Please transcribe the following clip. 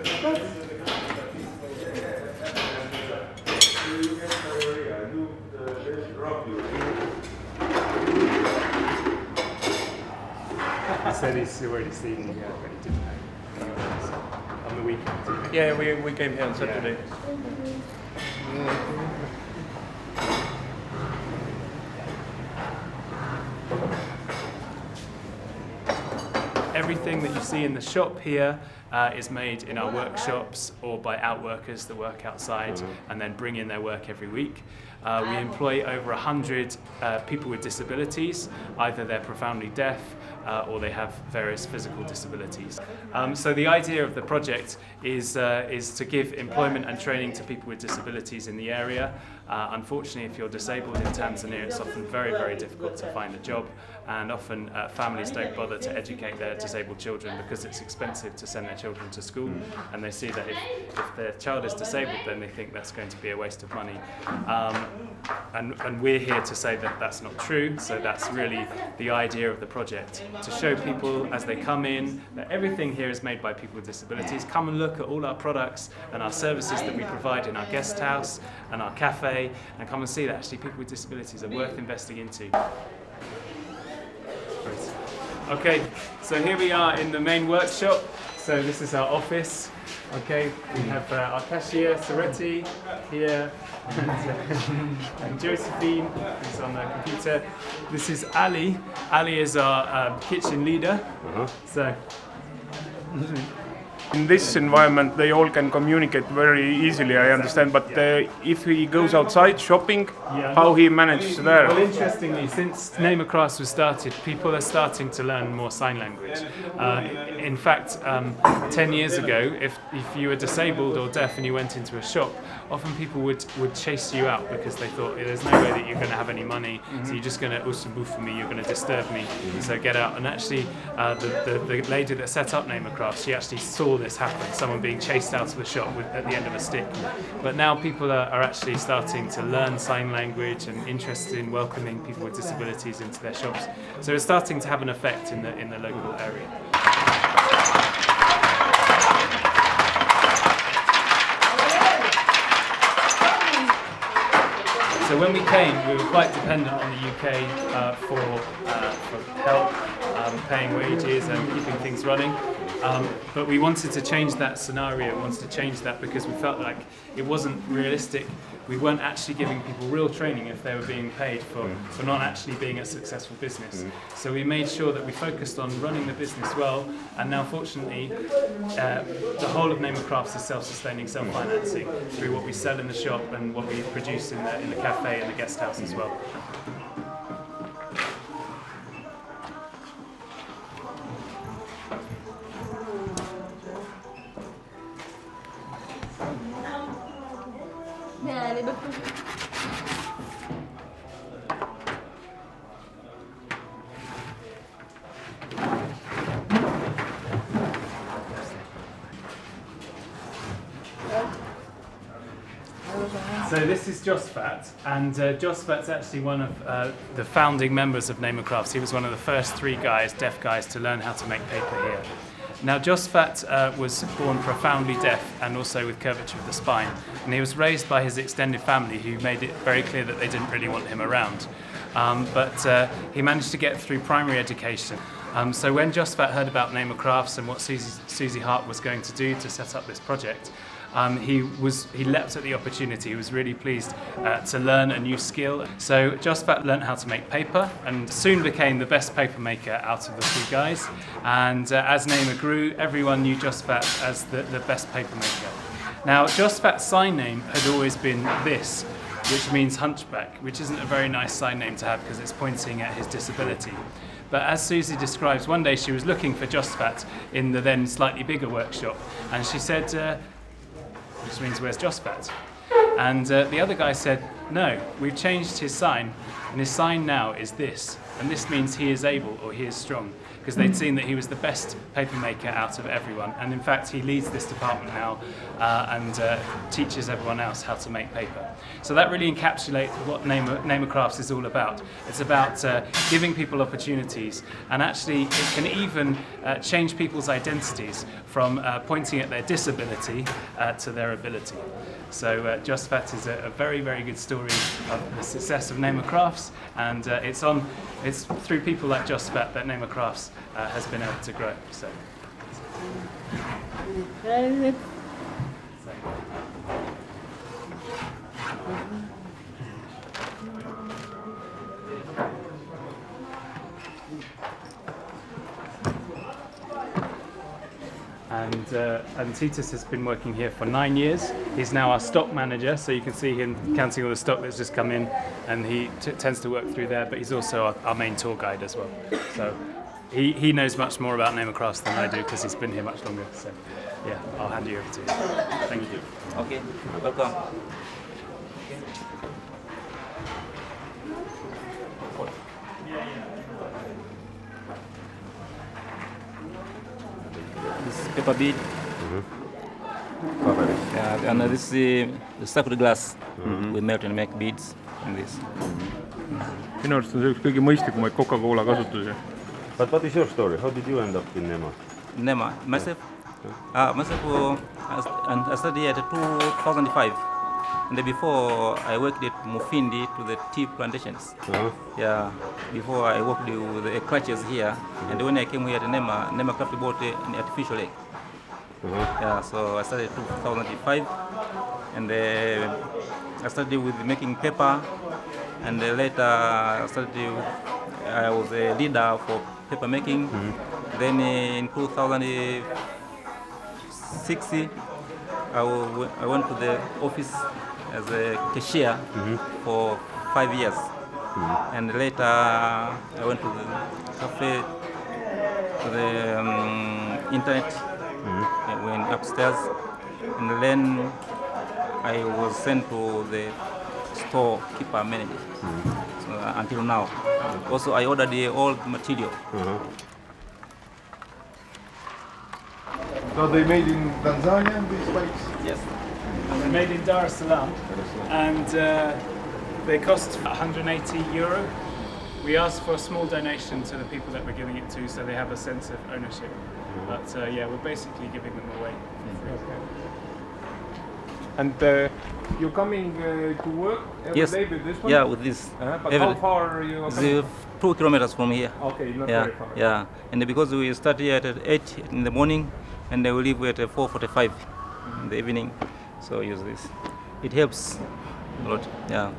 He said he's already seen me, but he didn't know. On the weekend. Yeah, we came here on Saturday. Everything that you see in the shop here is made in our workshops or by outworkers that work outside and then bring in their work every week. We employ over 100 people with disabilities, either they're profoundly deaf or they have various physical disabilities. So the idea of the project is to give employment and training to people with disabilities in the area. Unfortunately, if you're disabled in Tanzania, it's often very, very difficult to find a job, and often families don't bother to educate their disabled children because it's expensive to send their children to school, and they see that if their child is disabled, then they think that's going to be a waste of money. And we're here to say that that's not true, so that's really the idea of the project, to show people as they come in that everything here is made by people with disabilities. Come and look at all our products and our services that we provide in our guest house and our cafe, and come and see that actually people with disabilities are worth investing into. Okay, so here we are in the main workshop. So this is our office. Okay, we have our cashier, Soretti, here, and Josephine, who's on the computer. This is Ali. Ali is our kitchen leader. So. In this environment, they all can communicate very easily, I understand, but if he goes outside shopping, how he manages there? Well, interestingly, since Neema Crafts was started, people are starting to learn more sign language. In fact, 10 years ago, if you were disabled or deaf and you went into a shop, often people would chase you out because they thought there's no way that you're going to have any money, so you're just going to usumbu for me, you're going to disturb me, so get out. And actually, the lady that set up Neema Crafts, she actually saw this happen, someone being chased out of the shop at the end of a stick. But now people are actually starting to learn sign language and interested in welcoming people with disabilities into their shops. So it's starting to have an effect in the local area. So when we came, we were quite dependent on the UK for help, paying wages and keeping things running. But we wanted to change that scenario, wanted to change that because we felt like it wasn't realistic. We weren't actually giving people real training if they were being paid for not actually being a successful business. So we made sure that we focused on running the business well, and now fortunately the whole of Neema Crafts is self-sustaining, self-financing through what we sell in the shop and what we produce in the cafe and the guest house as well. So this is Josfat, and Josfat's actually one of the founding members of Neema Crafts. He was one of the first 3 deaf guys, to learn how to make paper here. Now Josfat was born profoundly deaf and also with curvature of the spine, and he was raised by his extended family, who made it very clear that they didn't really want him around. But he managed to get through primary education. So when Josfat heard about Neema Crafts and what Susie Hart was going to do to set up this project, he leapt at the opportunity. He was really pleased to learn a new skill. So Josfat learned how to make paper and soon became the best paper maker out of the 3 guys. And as Neema grew, everyone knew Josfat as the best paper maker. Now Josfat's sign name had always been this, which means hunchback, which isn't a very nice sign name to have because it's pointing at his disability. But as Susie describes, one day she was looking for Josfat in the then slightly bigger workshop, and she said, which means where's Josfat? And the other guy said, no, we've changed his sign, and his sign now is this, and this means he is able or he is strong. because they'd seen that he was the best paper maker out of everyone. And in fact, he leads this department now and teaches everyone else how to make paper. So that really encapsulates what Neema Crafts is all about. It's about giving people opportunities, and actually it can even change people's identities from pointing at their disability to their ability. So Josvat is a very, very good story of the success of Neema Crafts, and it's through people like Josvat that Neema Crafts has been able to grow. So. And Titus has been working here for 9 years. He's now our stock manager, so you can see him counting all the stock that's just come in, and he tends to work through there, but he's also our main tour guide as well. So he knows much more about Neema Crafts than I do, because he's been here much longer. So yeah, I'll hand you over to him. Thank you. Okay, welcome. This is paper bead. Yeah, and this is the sacred glass. We melt and make beads in this. Minu arust on see üks kõige mõistlikumaid Coca-Cola kasutusi. But what is your story? How did you end up in Neema? Neema, myself? I studied at 2005. And then before I worked at Mufindi to the tea plantations. Yeah, before I worked with the clutches here. And when I came here to Neema Crafts bought an artificial egg. Yeah, so I started 2005, and I started with making paper, and later I was a leader for paper making. Then in 2006, I went to the office as a cashier for 5 years, and later I went to the cafe, to the internet. I went upstairs, and then I was sent to the storekeeper manager until now. Also, I ordered the old material. So they made in Tansaania, these bikes? Yes. They're made in Dar es Salaam, and they cost €180. We asked for a small donation to the people that we're giving it to, so they have a sense of ownership. But yeah, we're basically giving them away. And you're coming to work every day with this one? Yeah, with this. But how far are you coming? 2 kilometers from here. Okay, not very far. Yeah, and because we start here at 8 in the morning, and we leave at 4:45 in the evening, so use this. It helps a lot. Yeah.